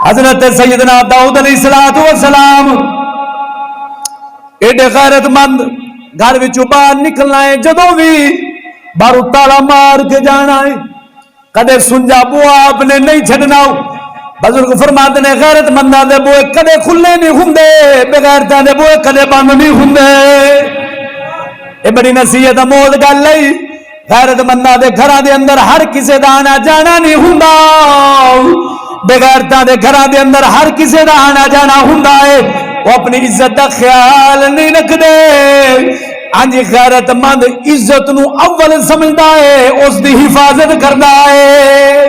حضرت سیدنا داؤد علیہ السلام ایڈے غیرت مند گھر وچوں باہر نکلنا ہے، جدوں بھی باہروں تالا مار کے جانا ہے، کدے سنجا بوا آپ نے نہیں چھڈنا۔ بزرگ فرماتے نے غیرت منداں دے بوئے کدے کھلے نہیں ہوندے، بغیرتاں دے بوئے کدے بند نہیں ہوندے۔ یہ بڑی نصیحت امول گل ہے۔ غیرت منداں دے گھراں دے اندر ہر کسے دا آنا جانا نہیں ہوندا، بغیرتاں دے گھراں دے اندر ہر کسے دا آنا جانا ہوندا ہے۔ وہ اپنی عزت دا خیال نہیں رکھدے۔ ہاں جی، غیرت مند عزت نو اول سمجھدا ہے، اس دی حفاظت کردا ہے۔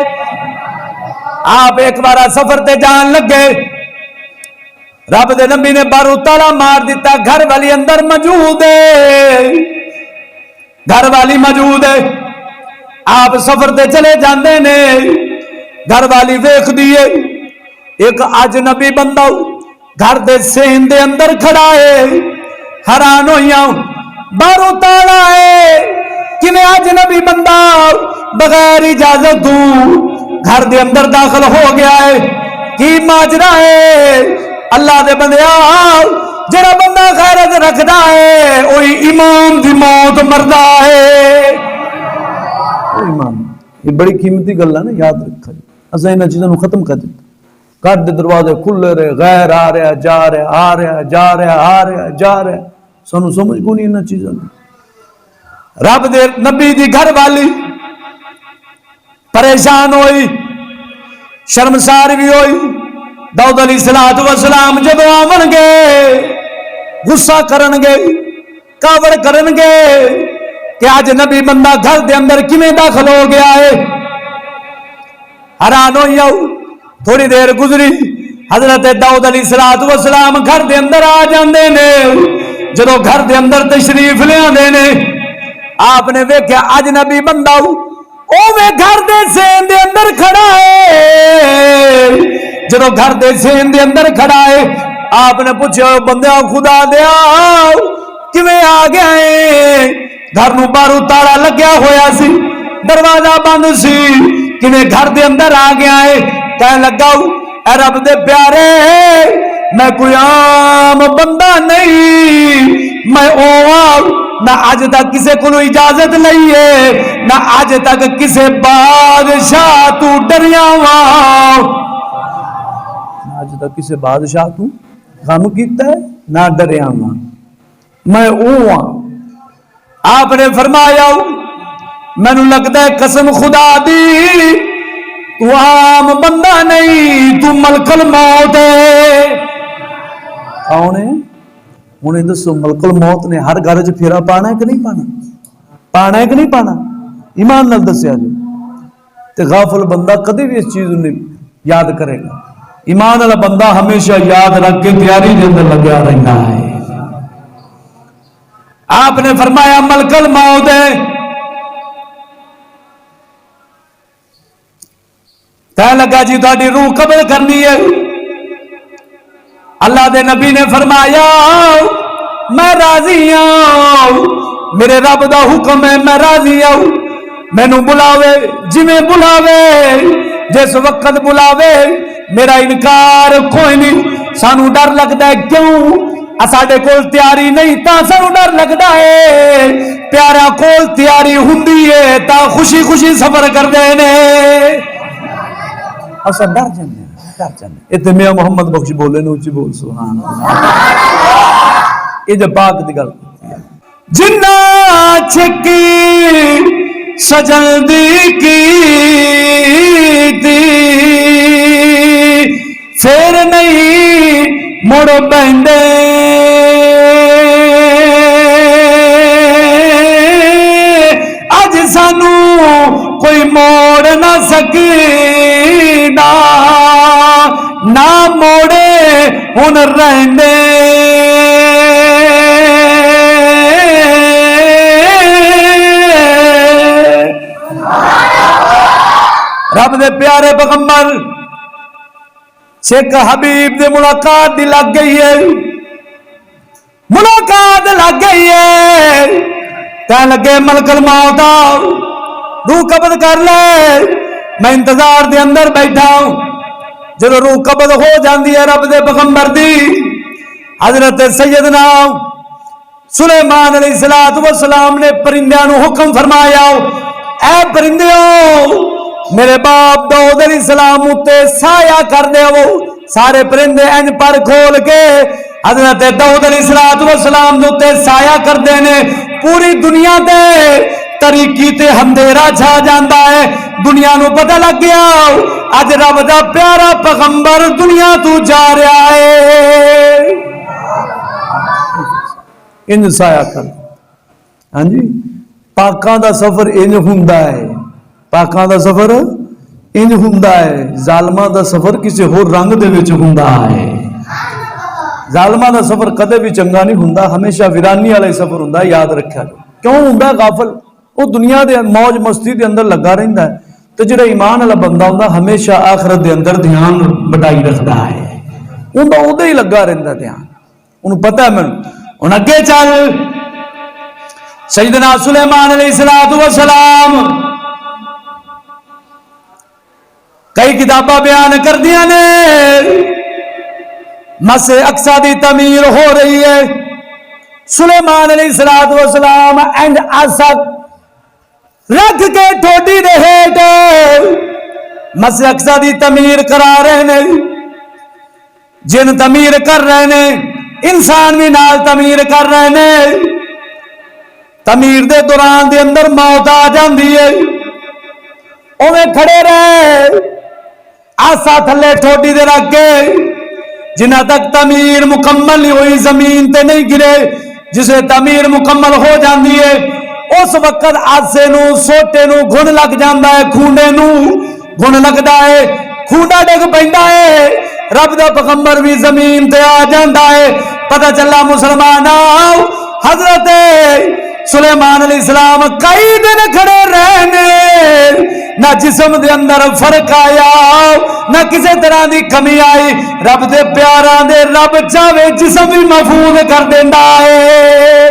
آپ ایک بار سفر تے جان لگے، رب دے نبی نے باہروں تالا مار دیتا، گھر والی اندر موجود ہے، گھر والی موجود ہے۔ آپ سفر تے چلے جاندے نے، گھر والی ویکھ دیے ایک اجنبی بندہ گھر دے سین دے اندر کھڑا ہے۔ حیران ہوئیاں، باہروں تالا ہے، کنے اجنبی بندہ بغیر اجازت گھر دے اندر داخل ہو گیا ہے، کی ماجرا ہے؟ اللہ دے بندیا، جڑا بندہ غیرت رکھدا ہے وہی ایمان دی موت مردا ہے۔ ایمان یہ بڑی قیمتی گل ہے نا، یاد رکھا جی۔ اساں انہاں چیزاں نو ختم کر دتا، گھر دے دروازے کھلے رہے، غیر آ رہا جا رہا، آ رہا جا رہا، آ رہا جا رہا، سانو سمجھ کو نہیں انہاں چیزاں دی۔ رب دے نبی دی گھر والی پریشان ہوئی، شرمسار بھی ہوئی۔ داؤد علیہ السلام جب آون گے، غصہ کرن گے، کاوڑ کرن گے کہ آج نبی بندہ گھر دے اندر کیویں داخل ہو گیا ہے۔ حیران ہوئی، تھوڑی دیر گزری، حضرت داؤد علیہ السلام گھر دے اندر آ جاندے نے۔ جدو گھر دے اندر تشریف لے آندے نے، آپ نے ویکھیا اجنبی بندہ اوے گھر دے سین دے اندر کھڑا ہے۔ جدو گھر دے سین دے اندر کھڑا ہے، آپ نے پوچھا بندیا خدا دیا کیویں آ گیا ہے؟ گھر نو باہروں تالا لگیا ہویا سی، دروازہ بند سی، کیویں گھر دے اندر آ گیا ہے؟ کہنے لگا اے رب دے پیارے، میں کوئی عام بندہ نہیں، میں نہ اج تک کسے کو اجازت نہیں ہے، نہ اج تک کسے بادشاہ تو ڈریا وا، نہ اج تک کسے بادشاہ تو غم کیتا ہے، نہ ڈریا وا، میں ہاں۔ آپ نے فرمایا مینوں لگتا ہے قسم خدا دی تو عام بندہ نہیں، تو ملک الموت ہے۔ کون ہے؟ ہوں دسو، ملک الموت نے ہر گھر چ پھیرا پانا ہے کہ نہیں پانا؟ پانا ہے کہ نہیں پانا؟ ایمان نال دسیا جی۔ تے غافل بندہ کدی بھی اس چیز نہیں یاد کرے گا، ایمان والا بندہ ہمیشہ یاد رکھ کے تیاری کے اندر لگا رہتا ہے۔ آپ نے فرمایا ملک الموت ہے۔ کہنے لگا جی تہاڈی روح قبض کرنی ہے۔ اللہ دے نبی نے فرمایا میں راضی ہوں، میرے رب دا حکم ہے، میں راضی ہوں، مینوں بلاوے جویں بلاوے، جس وقت بلاوے، میرا انکار کوئی نہیں۔ سانو ڈر لگتا ہے، کیوں؟ ساڈے کول تیاری نہیں تا سانو ڈر لگتا ہے، پیارا کول تیاری ہوندی ہے تا خوشی خوشی سفر کردے نے، اساں ڈر جاندے ہیں، ڈر جاندے ہیں۔ ایتھے میاں محمد بخش بولے نے، اونچی بول سبحان اللہ۔ یہ جو پاک دی گل جنہ چھکی سجندی کی پھر نہیں مڑ بہندے، اج سانو کوئی موڑ نہ سکیندا، نہ موڑے ہن رہندے، رب دے پیارے پیغمبر شیخ حبیب دے ملاقات دی لگ گئی ہے، ملاقات لگ گئی ہے۔ کہنے لگے ملک الموت روح قبض کر لے، میں انتظار دے اندر بیٹھا ہوں، جدو روح قبض ہو جاندی ہے رب دے پیغمبر دی، حضرت سیدنا سلیمان علیہ السلام نے پرندیاں نو حکم فرمایا، اے پرندیوں میرے باپ داؤد علیہ السلام تے سایہ کر دیو۔ سارے پرندے انج پر کھول کے حضرت داؤد علیہ السلام تے سایہ کر دینے، پوری دنیا تے طریقی تے اندھیرا چھا جاندا ہے۔ دنیا نو پتہ لگ گیا اج رب دا پیارا پیغمبر دنیا تو جا رہا ہے، انج سایہ کر۔ ہاں جی، پاکاں دا سفر انج ہوندا ہے، پاکاں دا سفر انج ہوندا ہے، ظالماں دا سفر کسی ہور رنگ دے وچ ہوندا ہے۔ ظالماں دا سفر کدے بھی چنگا نہیں ہوندا، ہمیشہ ویرانی والا سفر ہوندا، یاد رکھیا جائے۔ کیوں ہوندا غافل؟ وہ دنیا دے موج مستی دے اندر لگا رہندا ہے، تے جڑا ایمان والا بندہ ہوندا ہمیشہ آخرت دے اندر دھیان بٹائی رکھدا ہے، اوندا اودے ہی لگا رہندا دھیان، اونوں پتہ ہے مینوں۔ ہن اگے چل، سیدنا سلیمان علیہ السلام کئی کتاباں بیان کر دیا نے، مسجد اقصی دی تعمیر ہو رہی ہے، سلیمان علیہ السلام اینڈ آسک رکھ کے ٹھوڈی دے ہیٹ مسجد اقصی دی تعمیر کرا رہے نے، جن تعمیر کر رہے نے انسان بھی نال تعمیر کر رہے نے۔ تعمیر دے دوران دے اندر موت آ جاندی ہے، اوویں کھڑے رہے آسا تھلے ٹھوڈی دے رکھ کے، جنہ تک تعمیر مکمل نہیں ہوئی زمین تے نہیں گرے۔ جسے تعمیر مکمل ہو جاندی ہے اس وقت آسے نو سوٹے نو گھن لگ جاندا ہے، کھونڈے نو گھن لگدا ہے، کھونڈا ڈگ پیندا ہے، رب دا پیغمبر بھی زمین تے آ جاندا ہے۔ پتہ چلا مسلماناں حضرت سلیمان علیہ السلام کئی دن کھڑے رہنے، نہ جسم دے اندر فرق آیا، نہ کسی طرح دی کمی آئی۔ رب دے پیاراں دے رب چاہے جسم بھی محفوظ کر دیندا ہے۔